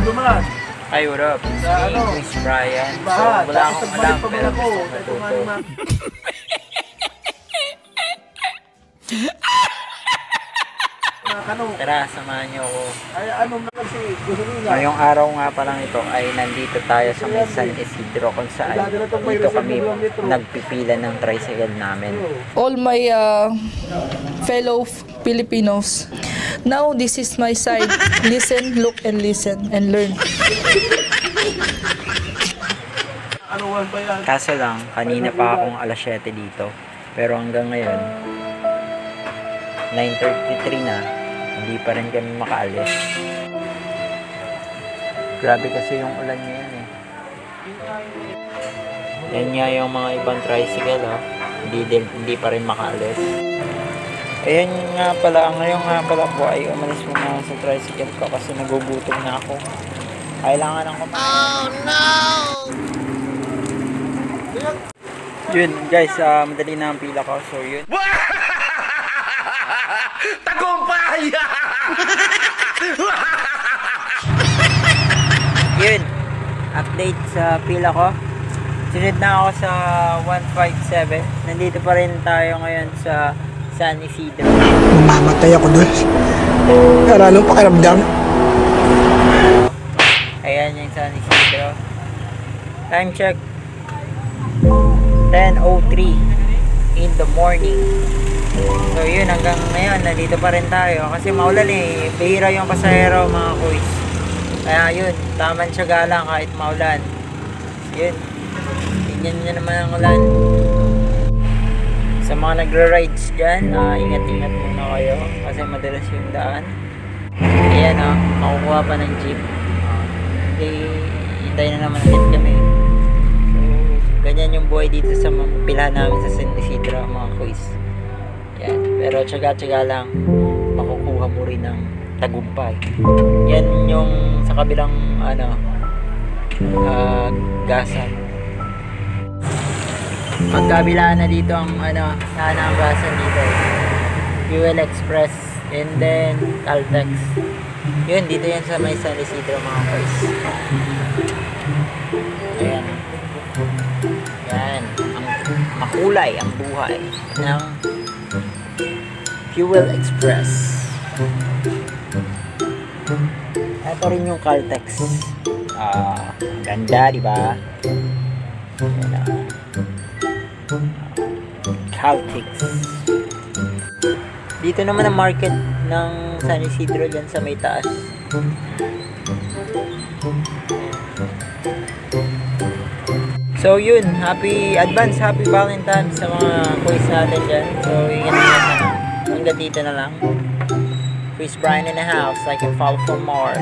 Dumaan. Hi, what up? Sa Si ano? Chris Brian. So, Bahat. wala Tapos akong nagbalik alam pa man pero ako. gusto Ito ko nga matuto. naman. Ano? Tara, samahan niyo ako. Ay, ano na kasi gusto nila. Ngayong araw nga pa lang ito ay nandito tayo sa may San Isidro kung saan dito kami nagpipila ng tricycle namin. All my fellow Filipinos. Now this is my side. Listen, look, and listen, and learn. Ano one pa yan? Kaso lang, kanina pa akong alas 7 dito. Pero hanggang ngayon, 9:33 na, hindi pa rin kami makaalis. Grabe kasi yung ulan ngayon eh. Yan nga yung mga ibang tricycle oh. Hindi pa rin makaalis. Ayan nga pala, ngayon nga pala po ay umalis muna sa tricycle ko kasi nagugutom na ako. Kailangan ng kumain. Oh no! Yun guys, madali na ang pila ko. So yun. Tagumpay! Yun. Update sa pila ko. Sunod na ako sa 157. Nandito pa rin tayo ngayon sa San Isidro. Mamamatay ako doon. Para anong pakiramdam? Ayan yung San Isidro. Time check. 10:03 in the morning. So yun, hanggang ngayon nandito pa rin tayo kasi maulan eh. Bihira yung pasahero mga kuys. Kaya yun, taman siya lang kahit maulan. Yun. Tingnan nyo naman ang ulan. Sa mga nagra-rides dyan, ingat-ingat muna kayo kasi madalas yung daan. Ayan makukuha pa ng jeep. Hintay na naman ulit kami. So, ganyan yung buhay dito sa pilahan namin sa San Isidro mga kuys. Yan. Pero tsaga-tsaga lang, makukuha mo rin ng tagumpay. Yan yung sa kabilang gasan. Pagkabila na dito ang sana ang gasan dito. Fuel Express and then Caltex. Yun, dito yan sa may San Isidro mga boys. Ayan. Yan. Ang makulay ang buhay ng Fuel Express. Ito rin yung Caltex. Ganda, di ba? Caltex. Dito naman ang market ng San Isidro dyan sa may taas. So yun, happy Valentine's sa mga quiz natin dyan. So ingat-ingat na. Hanggang dito na lang. Chris Brian in the house. I can follow for more.